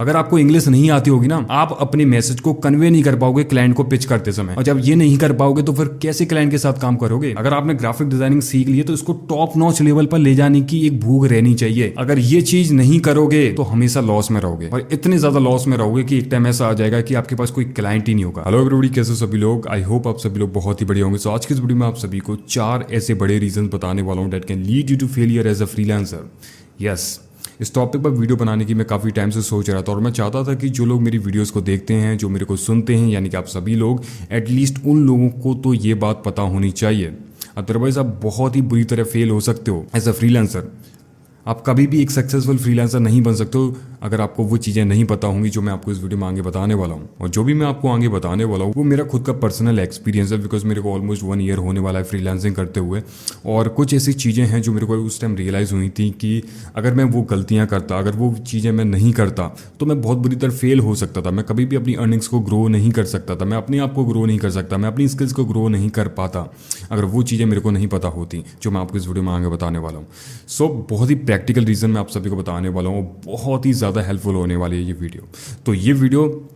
अगर आपको इंग्लिश नहीं आती होगी ना, आप अपने मैसेज को कन्वे नहीं कर पाओगे क्लाइंट को पिच करते समय, और जब ये नहीं कर पाओगे तो फिर कैसे क्लाइंट के साथ काम करोगे। अगर आपने ग्राफिक डिजाइनिंग सीख ली है तो इसको टॉप नॉच लेवल पर ले जाने की एक भूख रहनी चाहिए। अगर ये चीज नहीं करोगे तो हमेशा लॉस में रहोगे, और इतने ज्यादा लॉस में रहोगे कि एक टाइम ऐसा आ जाएगा कि आपके पास कोई क्लाइंट ही नहीं होगा। हेलो एवरीबॉडी, कैसे सभी लोग? आई होप आप सभी लोग बहुत ही बढ़िया होंगे। सो आज की इस वीडियो में आप सभी को 4 ऐसे बड़े रीजन बताने वाला हूं that can lead you to failure as a freelancer. Yes, इस टॉपिक पर वीडियो बनाने की मैं काफ़ी टाइम से सोच रहा था, और मैं चाहता था कि जो लोग मेरी वीडियोस को देखते हैं, जो मेरे को सुनते हैं, यानी कि आप सभी लोग, एटलीस्ट उन लोगों को तो ये बात पता होनी चाहिए। अदरवाइज आप बहुत ही बुरी तरह फेल हो सकते हो एज अ फ्रीलांसर। आप कभी भी एक सक्सेसफुल फ्रीलांसर नहीं बन सकते हो अगर आपको वो चीज़ें नहीं पता होंगी जो मैं आपको इस वीडियो में आगे बताने वाला हूँ। और जो भी मैं आपको आगे बताने वाला हूँ वो मेरा खुद का पर्सनल एक्सपीरियंस है, बिकॉज मेरे को ऑलमोस्ट 1 ईयर होने वाला है फ्रीलांसिंग करते हुए। और कुछ ऐसी चीज़ें हैं जो मेरे को उस टाइम रियलाइज़ हुई थी कि अगर मैं वो गलतियाँ करता, अगर वो चीज़ें मैं नहीं करता तो मैं बहुत बुरी तरह फेल हो सकता था। मैं कभी भी अपनी अर्निंग्स को ग्रो नहीं कर सकता था, मैं अपने आप को ग्रो नहीं कर सकता, मैं अपनी स्किल्स को ग्रो नहीं कर पाता अगर वो चीज़ें मेरे को नहीं पता होती जो मैं आपको इस वीडियो में आगे बताने वाला हूँ। सो बहुत ही प्रैक्टिकल रीज़न मैं आप सभी को बताने वाला हूँ, बहुत ही ज़्यादा हेल्पफुल होने वाली है ये वीडियो। तो ये वीडियो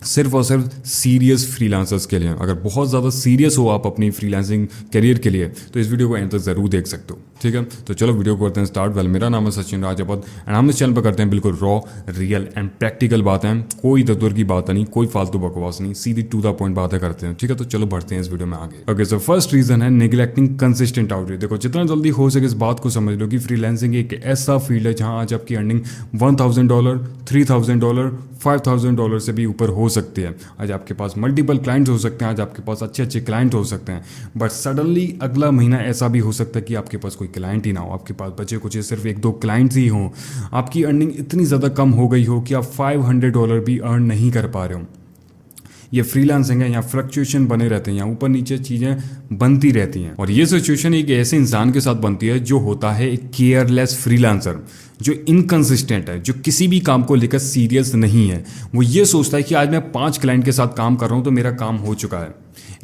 सिर्फ और सिर्फ सीरियस फ्रीलांसर्स के लिए। अगर बहुत ज़्यादा सीरियस हो आप अपनी फ्रीलांसिंग करियर के लिए तो इस वीडियो को एंड तक ज़रूर देख सकते हो, ठीक है। तो चलो वीडियो को करते हैं स्टार्ट। वेल, मेरा नाम है सचिन राजावत एंड हम इस चैनल पर करते हैं बिल्कुल रॉ, रियल एंड प्रैक्टिकल बातें। कोई दतुर की बात नहीं, कोई फालतू बकवास नहीं, सीधी टू द पॉइंट बातें करते हैं, ठीक है। तो चलो बढ़ते हैं इस वीडियो में आगे। ओके, सो फर्स्ट रीजन है नेग्लेक्टिंग कंसिस्टेंट आउटरीच। देखो, जितना जल्दी हो सके इस बात को समझ लो कि फ्रीलांसिंग एक ऐसा फील्ड है जहाँ आज आपकी अर्निंग $1000, $3000, $5000 से भी ऊपर हो सकती है। आज आपके पास मल्टीपल क्लाइंट्स हो सकते हैं, आज आपके पास अच्छे अच्छे क्लाइंट हो सकते हैं, बट सडनली अगला महीना ऐसा भी हो सकता है कि आपके पास कोई क्लाइंट ही ना हो, आपके पास बचे कुछ सिर्फ 1-2 क्लाइंट्स ही हों, आपकी अर्निंग इतनी ज़्यादा कम हो गई हो कि आप $500 भी अर्न नहीं कर पा रहे हो। ये फ्रीलांसिंग है, यहाँ फ्लक्चुएशन बने रहते हैं, यहाँ ऊपर नीचे चीज़ें बनती रहती हैं। और ये सिचुएशन एक ऐसे इंसान के साथ बनती है जो होता है एक केयरलेस फ्रीलांसर, जो इनकंसिस्टेंट है, जो किसी भी काम को लेकर सीरियस नहीं है। वो ये सोचता है कि आज मैं 5 क्लाइंट के साथ काम कर रहा हूँ तो मेरा काम हो चुका है।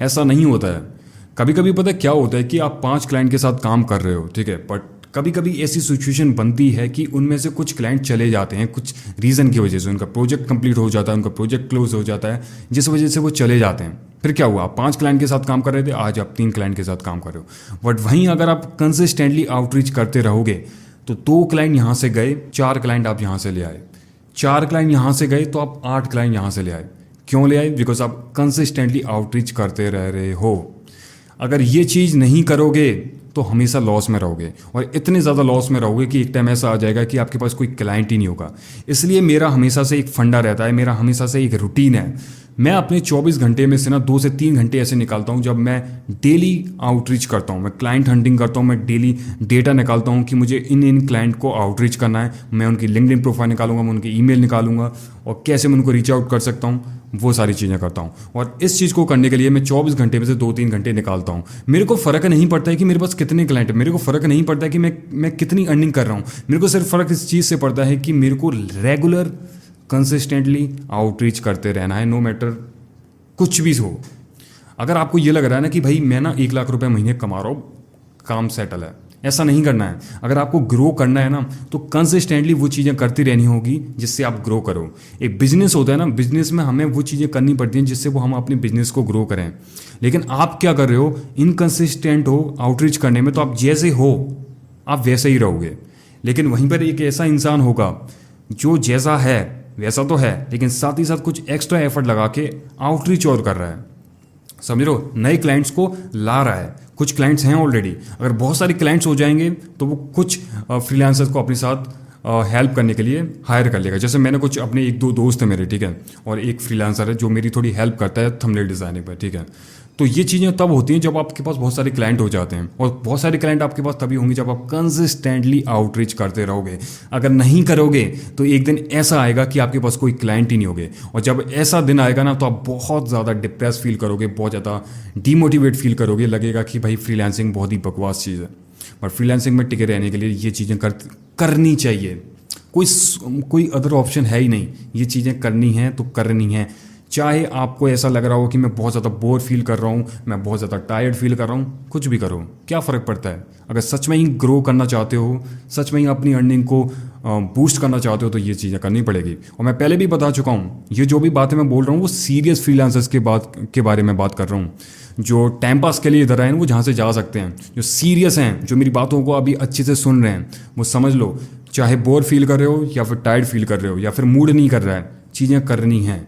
ऐसा नहीं होता है। कभी कभी पता है क्या होता है कि आप 5 क्लाइंट के साथ काम कर रहे हो, ठीक है, बट कभी कभी ऐसी सिचुएशन बनती है कि उनमें से कुछ क्लाइंट चले जाते हैं, कुछ रीज़न की वजह से उनका प्रोजेक्ट कंप्लीट हो जाता है, उनका प्रोजेक्ट क्लोज हो जाता है, जिस वजह से वो चले जाते हैं। फिर क्या हुआ, आप 5 क्लाइंट के साथ काम कर रहे थे, आज आप 3 क्लाइंट के साथ काम कर रहे हो। बट वहीं अगर आप कंसिस्टेंटली आउटरीच करते रहोगे तो 2 क्लाइंट यहाँ से गए, 4 क्लाइंट आप यहाँ से ले आए, 4 क्लाइंट यहाँ से गए तो आप 8 क्लाइंट यहाँ से ले आए। क्यों ले आए? बिकॉज आप कंसिस्टेंटली आउटरीच करते रह रहे हो। अगर ये चीज़ नहीं करोगे तो हमेशा लॉस में रहोगे, और इतने ज़्यादा लॉस में रहोगे कि एक टाइम ऐसा आ जाएगा कि आपके पास कोई क्लाइंट ही नहीं होगा। इसलिए मेरा हमेशा से एक फंडा रहता है, मेरा हमेशा से एक रूटीन है। मैं अपने 24 घंटे में से ना 2 से 3 घंटे ऐसे निकालता हूँ जब मैं डेली आउटरीच करता हूँ, मैं क्लाइंट हंटिंग करता हूँ, मैं डेली डेटा निकालता हूँ कि मुझे इन क्लाइंट को आउटरीच करना है। मैं उनकी लिंक्डइन प्रोफाइल निकालूंगा, मैं उनकी ईमेल निकालूंगा, और कैसे मैं उनको रीच आउट कर सकता हूँ, वो सारी चीज़ें करता हूँ। और इस चीज़ को करने के लिए मैं 24 घंटे में से 2-3 घंटे निकालता हूँ। मेरे को फ़र्क नहीं पड़ता है कि मेरे पास कितने क्लाइंट है, मेरे को फ़र्क नहीं पड़ता है कि मैं कितनी अर्निंग कर रहा हूँ। मेरे को सिर्फ फ़र्क इस चीज़ से पड़ता है कि मेरे को रेगुलर कंसिस्टेंटली आउटरीच करते रहना है, नो मैटर कुछ भी हो। अगर आपको ये लग रहा है ना कि भाई मैं ना 1 लाख रुपए महीने कमा रहा हूँ, काम सेटल है, ऐसा नहीं करना है। अगर आपको ग्रो करना है ना तो कंसिस्टेंटली वो चीज़ें करती रहनी होगी जिससे आप ग्रो करो। एक बिजनेस होता है ना, बिजनेस में हमें वो चीज़ें करनी पड़ती हैं जिससे वो हम अपने बिजनेस को ग्रो करें। लेकिन आप क्या कर रहे हो, इनकंसिस्टेंट हो आउटरीच करने में, तो आप जैसे हो आप वैसे ही रहोगे। लेकिन वहीं पर एक ऐसा इंसान होगा जो जैसा है वैसा तो है, लेकिन साथ ही साथ कुछ एक्स्ट्रा एफर्ट लगा के आउटरीच और कर रहा है, समझ लो, नए क्लाइंट्स को ला रहा है। कुछ क्लाइंट्स हैं ऑलरेडी, अगर बहुत सारे क्लाइंट्स हो जाएंगे तो वो कुछ फ्रीलांसर्स को अपने साथ हेल्प करने के लिए हायर कर लेगा। जैसे मैंने कुछ अपने 1-2 दोस्त हैं मेरे, ठीक है, और एक फ्रीलांसर है जो मेरी थोड़ी हेल्प करता है थंबनेल डिज़ाइनिंग पर, ठीक है। तो ये चीज़ें तब होती हैं जब आपके पास बहुत सारे क्लाइंट हो जाते हैं, और बहुत सारे क्लाइंट आपके पास तभी होंगे जब आप कंसिस्टेंटली आउटरीच करते रहोगे। अगर नहीं करोगे तो एक दिन ऐसा आएगा कि आपके पास कोई क्लाइंट ही नहीं होगे, और जब ऐसा दिन आएगा ना तो आप बहुत ज़्यादा डिप्रेस फील करोगे, बहुत ज़्यादा डीमोटिवेट फील करोगे, लगेगा कि भाई फ्रीलांसिंग बहुत ही बकवास चीज़ है। पर फ्रीलांसिंग में टिके रहने के लिए ये चीज़ें करनी चाहिए, कोई अदर ऑप्शन है ही नहीं। ये चीज़ें करनी है तो करनी है, चाहे आपको ऐसा लग रहा हो कि मैं बहुत ज़्यादा बोर फील कर रहा हूँ, मैं बहुत ज़्यादा टायर्ड फील कर रहा हूँ, कुछ भी करो, क्या फ़र्क पड़ता है। अगर सच में ही ग्रो करना चाहते हो, सच में ही अपनी अर्निंग को बूस्ट करना चाहते हो, तो ये चीज़ें करनी पड़ेगी। और मैं पहले भी बता चुका हूँ, ये जो भी बातें मैं बोल रहा हूँ वो सीरियस फ्रीलांसर्स के बारे में बात कर रहा हूँ। जो टाइम पास के लिए इधर आए हैं वो जहाँ से जा सकते हैं, जो सीरियस हैं, जो मेरी बातों को अभी अच्छे से सुन रहे हैं, वो समझ लो, चाहे बोर फील कर रहे हो या फिर टायर्ड फील कर रहे हो या फिर मूड नहीं कर रहा है, चीज़ें करनी हैं।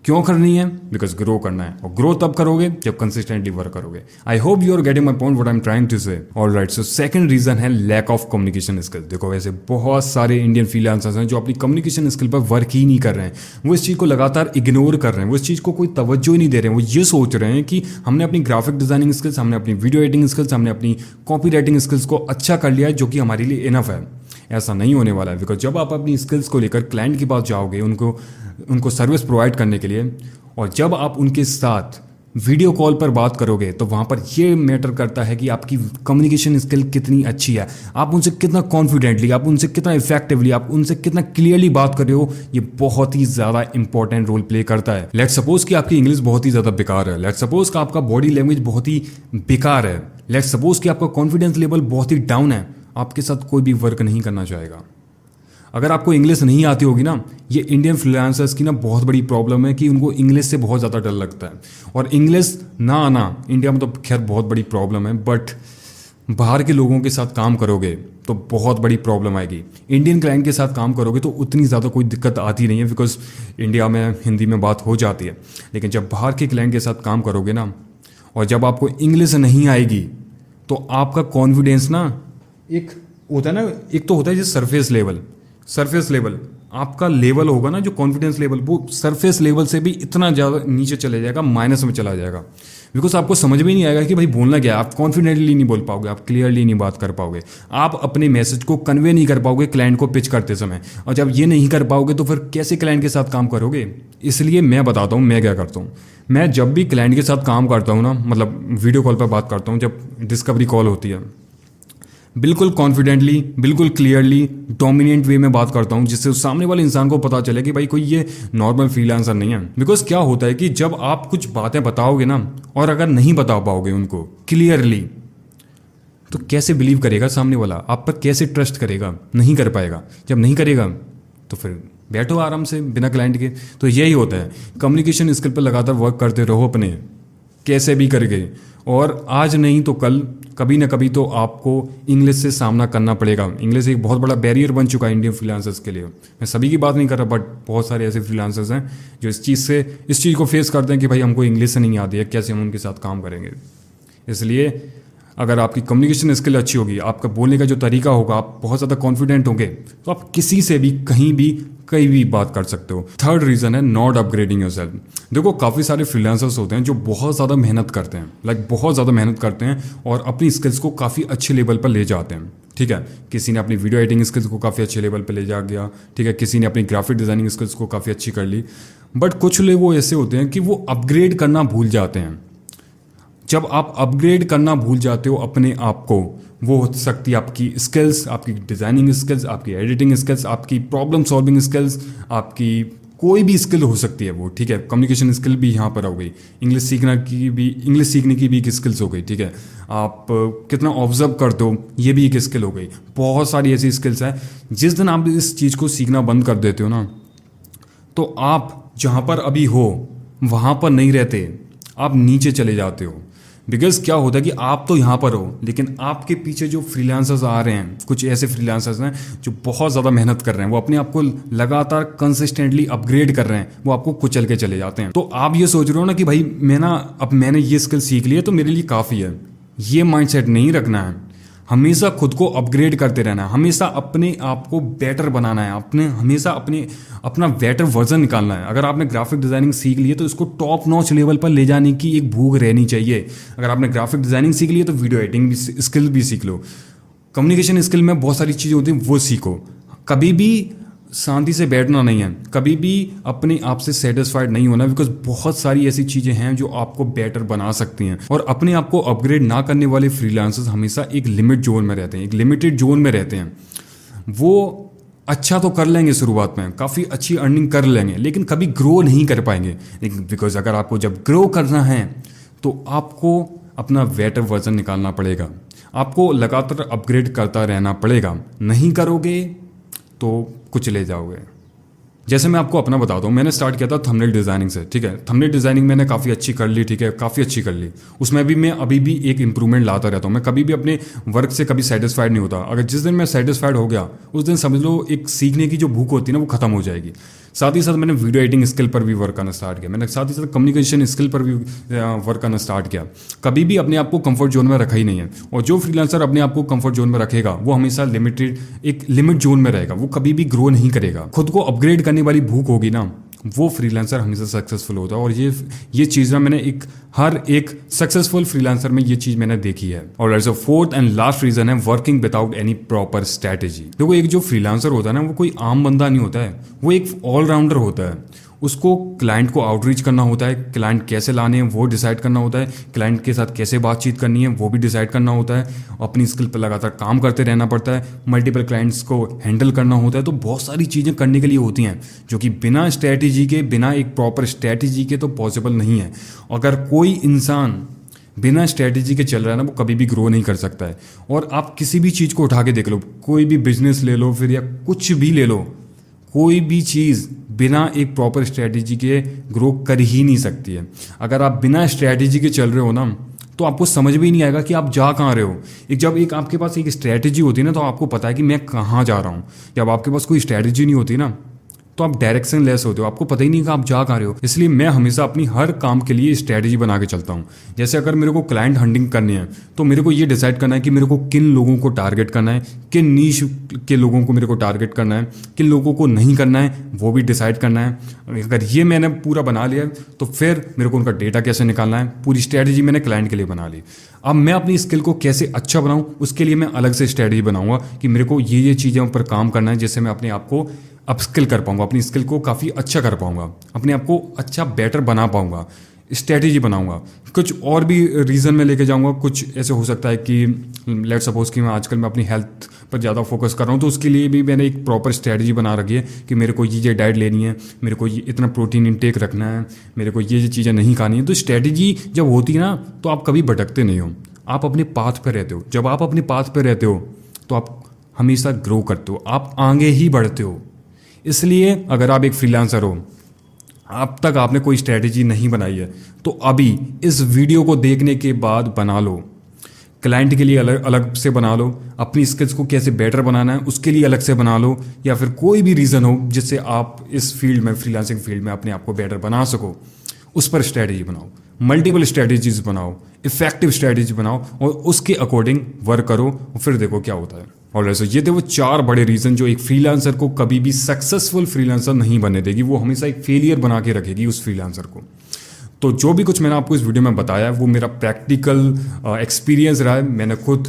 क्यों करनी है? बिकॉज ग्रो करना है, और ग्रो तब करोगे जब कंसिस्टेंटली वर्क करोगे। I hope you are getting my point what I am trying to say. Alright, so second reason है लैक ऑफ कम्युनिकेशन स्किल। देखो, वैसे बहुत सारे इंडियन फ्रीलांसर्स हैं जो अपनी कम्युनिकेशन स्किल पर वर्क ही नहीं कर रहे हैं, वो इस चीज़ को लगातार इग्नोर कर रहे हैं, वो इस चीज़ को कोई तवज्जो ही नहीं दे रहे हैं। वो ये सोच रहे हैं कि हमने अपनी ग्राफिक डिजाइनिंग स्किल्स, हमने अपनी वीडियो एडिटिंग स्किल्स, हमने अपनी कॉपी राइटिंग स्किल्स को अच्छा कर लिया है, जो कि हमारे लिए इनफ है। ऐसा नहीं होने वाला है। बिकॉज जब आप अपनी स्किल्स को लेकर क्लाइंट के पास जाओगे उनको सर्विस प्रोवाइड करने के लिए, और जब आप उनके साथ वीडियो कॉल पर बात करोगे, तो वहाँ पर ये मैटर करता है कि आपकी कम्युनिकेशन स्किल कितनी अच्छी है, आप उनसे कितना कॉन्फिडेंटली, आप उनसे कितना इफेक्टिवली, आप उनसे कितना क्लियरली बात कर रहे हो। ये बहुत ही ज़्यादा इंपॉर्टेंट रोल प्ले करता है। लेट्स सपोज कि आपकी इंग्लिश बहुत ही ज़्यादा बेकार है, लेट्स सपोज कि आपका बॉडी लैंग्वेज बहुत ही बेकार है, लेट्स सपोज कि आपका कॉन्फिडेंस लेवल बहुत ही डाउन है, आपके साथ कोई भी वर्क नहीं करना चाहेगा। अगर आपको इंग्लिश नहीं आती होगी ना, ये इंडियन फ्रीलांसर्स की ना बहुत बड़ी प्रॉब्लम है कि उनको इंग्लिश से बहुत ज़्यादा डर लगता है। और इंग्लिश ना आना इंडिया में तो खैर बहुत बड़ी प्रॉब्लम है, बट बाहर के लोगों के साथ काम करोगे तो बहुत बड़ी प्रॉब्लम आएगी। इंडियन क्लाइंट के साथ काम करोगे तो उतनी ज़्यादा कोई दिक्कत आती नहीं है, बिकॉज इंडिया में हिंदी में बात हो जाती है। लेकिन जब बाहर के क्लाइंट के साथ काम करोगे ना, और जब आपको इंग्लिश नहीं आएगी, तो आपका कॉन्फिडेंस ना, एक होता है ना, एक तो होता है जैसे सरफेस लेवल आपका लेवल होगा ना, जो कॉन्फिडेंस लेवल, वो सरफेस लेवल से भी इतना ज़्यादा नीचे चले जाएगा, माइनस में चला जाएगा। बिकॉज आपको समझ में नहीं आएगा कि भाई बोलना क्या है, आप कॉन्फिडेंटली नहीं बोल पाओगे, आप क्लियरली नहीं बात कर पाओगे, आप अपने मैसेज को कन्वे नहीं कर पाओगे क्लाइंट को पिच करते समय। और जब ये नहीं कर पाओगे तो फिर कैसे क्लाइंट के साथ काम करोगे? इसलिए मैं बताता हूँ मैं क्या करता हूँ। मैं जब भी क्लाइंट के साथ काम करता हूँ ना, मतलब वीडियो कॉल पर बात करता हूँ, जब डिस्कवरी कॉल होती है, बिल्कुल कॉन्फिडेंटली, बिल्कुल क्लियरली, डोमिनेंट वे में बात करता हूँ, जिससे उस सामने वाले इंसान को पता चले कि भाई कोई ये नॉर्मल फ्रीलांसर नहीं है। बिकॉज क्या होता है कि जब आप कुछ बातें बताओगे ना, और अगर नहीं बता पाओगे उनको क्लियरली, तो कैसे बिलीव करेगा सामने वाला, आप पर कैसे ट्रस्ट करेगा? नहीं कर पाएगा। जब नहीं करेगा तो फिर बैठो आराम से बिना क्लाइंट के। तो यही होता है, कम्युनिकेशन स्किल पर लगातार वर्क करते रहो अपने, कैसे भी करके, और आज नहीं तो कल, कभी ना कभी तो आपको इंग्लिश से सामना करना पड़ेगा। इंग्लिश एक बहुत बड़ा बैरियर बन चुका है इंडियन फ्रीलांसर्स के लिए। मैं सभी की बात नहीं कर रहा, बट बहुत सारे ऐसे फ्रीलांसर्स हैं जो इस चीज़ को फेस करते हैं कि भाई हमको इंग्लिश से नहीं आती है, कैसे हम उनके साथ काम करेंगे। इसलिए अगर आपकी कम्युनिकेशन स्किल अच्छी होगी, आपका बोलने का जो तरीका होगा, आप बहुत ज़्यादा कॉन्फिडेंट होंगे, तो आप किसी से भी कहीं भी बात कर सकते हो। थर्ड रीज़न है नॉट अपग्रेडिंग योरसेल्फ। देखो, काफ़ी सारे फ्रीलांसर्स होते हैं जो बहुत ज़्यादा मेहनत करते हैं, बहुत ज़्यादा मेहनत करते हैं और अपनी स्किल्स को काफ़ी अच्छे लेवल पर ले जाते हैं। ठीक है, किसी ने अपनी वीडियो एडिटिंग स्किल्स को काफ़ी अच्छे लेवल पर ले जा गया, ठीक है, किसी ने अपनी ग्राफिक डिज़ाइनिंग स्किल्स को काफ़ी अच्छी कर ली। बट कुछ लोग वो ऐसे होते हैं कि वो अपग्रेड करना भूल जाते हैं। जब आप अपग्रेड करना भूल जाते हो अपने आप को, वो हो सकती है आपकी स्किल्स, आपकी डिज़ाइनिंग स्किल्स, आपकी एडिटिंग स्किल्स, आपकी प्रॉब्लम सॉल्विंग स्किल्स, आपकी कोई भी स्किल हो सकती है वो। ठीक है, कम्युनिकेशन स्किल भी यहाँ पर हो गई, इंग्लिश सीखने की भी एक स्किल्स हो गई। ठीक है, आप कितना ऑब्जर्व करते हो, ये भी एक स्किल हो गई। बहुत सारी ऐसी स्किल्स हैं, जिस दिन आप इस चीज़ को सीखना बंद कर देते हो ना, तो आप जहाँ पर अभी हो वहाँ पर नहीं रहते, आप नीचे चले जाते हो। बिकॉज क्या होता है कि आप तो यहाँ पर हो, लेकिन आपके पीछे जो फ्रीलांसर्स आ रहे हैं, कुछ ऐसे फ्रीलांसर्स हैं जो बहुत ज़्यादा मेहनत कर रहे हैं, वो अपने आप को लगातार कंसिस्टेंटली अपग्रेड कर रहे हैं, वो आपको कुचल के चले जाते हैं। तो आप ये सोच रहे हो ना कि भाई मैंने ये स्किल सीख ली है तो मेरे लिए काफ़ी है। ये माइंडसेट नहीं रखना है। हमेशा खुद को अपग्रेड करते रहना है, हमेशा अपने आप को बेटर बनाना है, हमेशा अपना बेटर वर्जन निकालना है। अगर आपने ग्राफिक डिज़ाइनिंग सीख ली है तो इसको टॉप नॉच लेवल पर ले जाने की एक भूख रहनी चाहिए। अगर आपने ग्राफिक डिज़ाइनिंग सीख ली है तो वीडियो एडिटिंग स्किल भी सीख लो। कम्युनिकेशन स्किल में बहुत सारी चीज़ें होती हैं, वो सीखो। कभी भी शांति से बैठना नहीं है, कभी भी अपने आप से सेटिस्फाइड नहीं होना, बिकॉज बहुत सारी ऐसी चीज़ें हैं जो आपको बेटर बना सकती हैं। और अपने आप को अपग्रेड ना करने वाले फ्रीलांसर्स हमेशा एक लिमिट जोन में रहते हैं, एक लिमिटेड जोन में रहते हैं। वो अच्छा तो कर लेंगे शुरुआत में, काफ़ी अच्छी अर्निंग कर लेंगे, लेकिन कभी ग्रो नहीं कर पाएंगे। बिकॉज अगर आपको जब ग्रो करना है तो आपको अपना बेटर वर्जन निकालना पड़ेगा, आपको लगातार अपग्रेड करता रहना पड़ेगा। नहीं करोगे तो कुचले जाओगे। जैसे मैं आपको अपना बताता हूँ, मैंने स्टार्ट किया था थंबनेल डिज़ाइनिंग से, ठीक है। थंबनेल डिज़ाइनिंग मैंने काफ़ी अच्छी कर ली, ठीक है, काफ़ी अच्छी कर ली। उसमें भी मैं अभी भी एक इंप्रूवमेंट लाता रहता हूँ। मैं कभी भी अपने वर्क से कभी सेटिस्फाइड नहीं होता। अगर जिस दिन मैं सेटिस्फाइड हो गया उस दिन समझ लो एक सीखने की जो भूख होती है ना वो खत्म हो जाएगी। साथ ही साथ मैंने वीडियो एडिटिंग स्किल पर भी वर्क करना स्टार्ट किया। मैंने साथ ही साथ कम्युनिकेशन स्किल पर भी वर्क करना स्टार्ट किया। कभी भी अपने आप को कंफर्ट जोन में रखा ही नहीं है। और जो फ्रीलांसर अपने आप को कंफर्ट जोन में रखेगा वो हमेशा लिमिटेड एक लिमिट जोन में रहेगा, वो कभी भी ग्रो नहीं करेगा। खुद को अपग्रेड करने वाली भूख होगी ना, वो फ्रीलांसर हमेशा सक्सेसफुल होता है। और ये चीज़ ना मैंने हर एक सक्सेसफुल फ्रीलांसर में ये चीज़ मैंने देखी है। और as a fourth and last reason है working without any proper strategy. देखो एक जो फ्रीलांसर होता है ना वो कोई आम बंदा नहीं होता है, वो एक ऑलराउंडर होता है। उसको क्लाइंट को आउटरीच करना होता है, क्लाइंट कैसे लाने हैं वो डिसाइड करना होता है, क्लाइंट के साथ कैसे बातचीत करनी है वो भी डिसाइड करना होता है, अपनी स्किल पर लगातार काम करते रहना पड़ता है, मल्टीपल क्लाइंट्स को हैंडल करना होता है। तो बहुत सारी चीज़ें करने के लिए होती हैं जो कि बिना स्ट्रैटेजी के, बिना एक प्रॉपर स्ट्रैटेजी के तो पॉसिबल नहीं है। अगर कोई इंसान बिना स्ट्रैटेजी के चल रहा है ना वो कभी भी ग्रो नहीं कर सकता है। और आप किसी भी चीज़ को उठा के देख लो, कोई भी बिजनेस ले लो फिर, या कुछ भी ले लो, कोई भी चीज़ बिना एक प्रॉपर स्ट्रैटेजी के ग्रो कर ही नहीं सकती है। अगर आप बिना स्ट्रैटेजी के चल रहे हो ना तो आपको समझ भी नहीं आएगा कि आप जा कहाँ रहे हो। जब आपके पास एक स्ट्रैटेजी होती है ना तो आपको पता है कि मैं कहाँ जा रहा हूँ। जब आपके पास कोई स्ट्रैटेजी नहीं होती ना तो आप डायरेक्शन लेस होते हो, आपको पता ही नहीं कि आप जा कहाँ रहे हो। इसलिए मैं हमेशा अपनी हर काम के लिए स्ट्रैटेजी बना के चलता हूँ। जैसे अगर मेरे को क्लाइंट हंटिंग करनी है तो मेरे को ये डिसाइड करना है कि मेरे को किन लोगों को टारगेट करना है, किन नीश के लोगों को मेरे को टारगेट करना है, किन लोगों को नहीं करना है वो भी डिसाइड करना है। अगर ये मैंने पूरा बना लिया तो फिर मेरे को उनका डेटा कैसे निकालना है, पूरी स्ट्रैटेजी मैंने क्लाइंट के लिए बना ली। अब मैं अपनी स्किल को कैसे अच्छा बनाऊँ उसके लिए मैं अलग से स्ट्रैटेजी बनाऊँगा कि मेरे को ये चीज़ें ऊपर काम करना है, जिससे मैं अपने आप को अपस्किल कर पाऊंगा, अपनी स्किल को काफ़ी अच्छा कर पाऊंगा, अपने आप को अच्छा बेटर बना पाऊंगा, स्ट्रैटेजी बनाऊंगा। कुछ और भी रीज़न में लेके जाऊंगा। कुछ ऐसे हो सकता है कि लेट्स सपोज कि मैं अपनी हेल्थ पर ज़्यादा फोकस कर रहा हूँ तो उसके लिए भी मैंने एक प्रॉपर स्ट्रैटेजी बना रखी है कि मेरे को ये डाइट लेनी है, मेरे को ये इतना प्रोटीन इंटेक रखना है, मेरे को ये चीज़ें नहीं खानी है। तो स्ट्रैटेजी जब होती है ना तो आप कभी भटकते नहीं हो, आप अपने पाथ पर रहते हो। जब आप अपने पाथ पर रहते हो तो आप हमेशा ग्रो करते हो, आप आगे ही बढ़ते हो। इसलिए अगर आप एक फ्रीलांसर हो, अब तक आपने कोई स्ट्रैटेजी नहीं बनाई है तो अभी इस वीडियो को देखने के बाद बना लो। क्लाइंट के लिए अलग अलग से बना लो, अपनी स्किल्स को कैसे बेटर बनाना है उसके लिए अलग से बना लो, या फिर कोई भी रीज़न हो जिससे आप इस फील्ड में, फ्रीलांसिंग फील्ड में अपने आप को बेटर बना सको, उस पर स्ट्रैटेजी बनाओ। मल्टीपल स्ट्रैटेजीज बनाओ, इफेक्टिव स्ट्रैटेजी बनाओ और उसके अकॉर्डिंग वर्क करो और फिर देखो क्या होता है। और ऐसे ये थे वो 4 बड़े रीज़न जो एक फ्रीलांसर को कभी भी सक्सेसफुल फ्रीलांसर नहीं बनने देगी, वो हमेशा एक फेलियर बना के रखेगी उस फ्रीलांसर को। तो जो भी कुछ मैंने आपको इस वीडियो में बताया है वो मेरा प्रैक्टिकल एक्सपीरियंस रहा है। मैंने खुद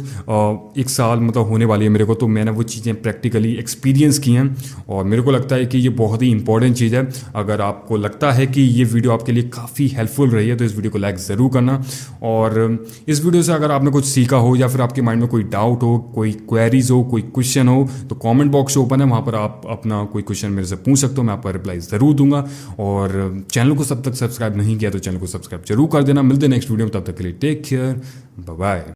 1 साल मतलब होने वाली है मेरे को, तो मैंने वो चीज़ें प्रैक्टिकली एक्सपीरियंस की हैं और मेरे को लगता है कि ये बहुत ही इंपॉर्टेंट चीज़ है। अगर आपको लगता है कि ये वीडियो आपके लिए काफ़ी हेल्पफुल रही है तो इस वीडियो को लाइक ज़रूर करना। और इस वीडियो से अगर आपने कुछ सीखा हो या फिर आपके माइंड में कोई डाउट हो, कोई क्वेरीज हो, कोई क्वेश्चन हो तो कॉमेंट बॉक्स ओपन है, वहाँ पर आप अपना कोई क्वेश्चन मेरे से पूछ सकते हो, मैं आपका रिप्लाई ज़रूर दूंगा। और चैनल को सब तक सब्सक्राइब नहीं किया तो चैनल को सब्सक्राइब जरूर कर देना। मिलते हैं नेक्स्ट वीडियो में, तब तक के लिए टेक केयर, बाय बाय।